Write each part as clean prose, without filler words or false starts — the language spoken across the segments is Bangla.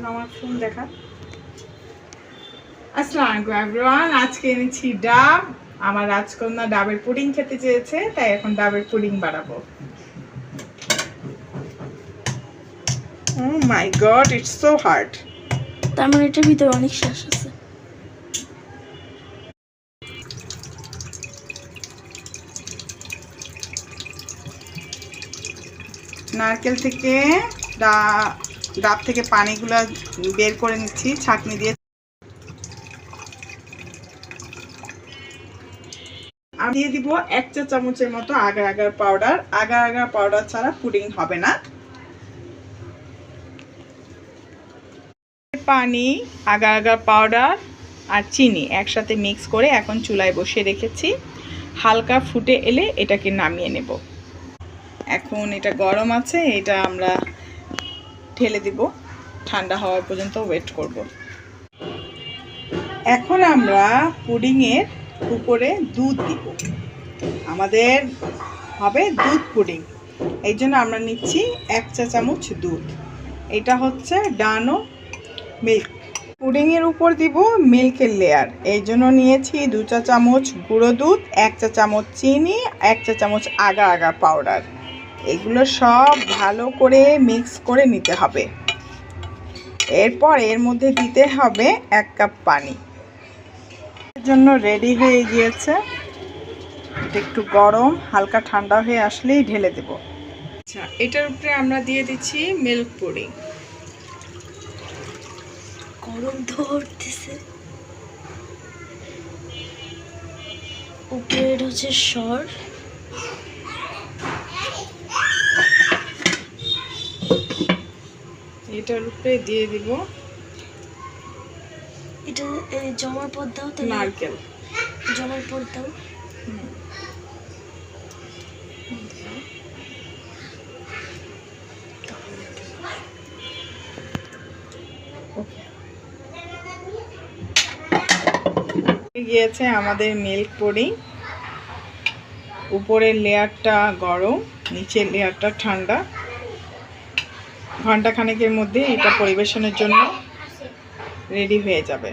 তো আমার ফোন দেখা। আসসালামু আলাইকুম এভরিওয়ান, আজকে এনেছি ডাব। আমার রাজকন্যা ডাবের পুডিং খেতে চেয়েছে, তাই এখন ডাবের পুডিং বানাবো। Oh my god, it's so hard. তার মানে এটার ভিতরে অনেক শ্বাস আছে। নারকেল থেকে ডাব থেকে পানিগুলো বের করে নিচ্ছি ছাঁকনি দিয়ে। আমি দিয়ে দিব 1 চা চামচের মতো agar agar powder. Agar agar powder ছাড়া পুডিং হবে না। পানি, আগার আগার পাউডার আর চিনি একসাথে মিক্স করে এখন চুলায় বসিয়ে রেখেছি। হালকা ফুটে এলে এটাকে নামিয়ে নেব। এখন এটা গরম আছে, এটা আমরা ঢেলে দিব। ঠান্ডা হওয়া পর্যন্ত ওয়েট করব। এখন আমরা পুডিংয়ের উপরে দুধ দিব। আমাদের হবে দুধ পুডিং, এই জন্য আমরা নিচ্ছি 1 চা চামচ দুধ। এটা হচ্ছে ডানো মিল্ক। পুডিংয়ের উপর দিব মিল্কের লেয়ার, এই জন্য নিয়েছি 2 চা চামচ গুঁড়ো দুধ, 1 চা চামচ চিনি, 1 চা চামচ আগার আগার পাউডার। এগুলো সব ভালো করে মিক্স করে নিতে হবে। এরপর এর মধ্যে দিতে হবে 1 কাপ পানি। এর জন্য রেডি হয়ে গিয়েছে। এটা একটু গরম, হালকা ঠান্ডা হয়ে আসলেই ঢেলে দেব। আচ্ছা, এটার উপরে আমরা দিয়ে দিচ্ছি মিল্ক পুডিং। গরম ধরতেছে। উপরে হচ্ছে সর, এটার উপরে দিয়ে দিব এটা জমার পর দাও তো, নারকেল। জমার পর দাও। গিয়েছে আমাদের মিল্ক পুডিং। উপরের লেয়ারটা গরম, নিচের লেয়ারটা ঠান্ডা। ঘন্টা খানেকের মধ্যে এটা পরিবেশনের জন্য রেডি হয়ে যাবে।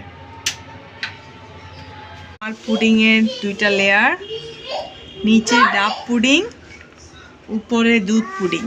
আর পুডিংয়ের 2টা লেয়ার, নিচে ডাব পুডিং, উপরে দুধ পুডিং।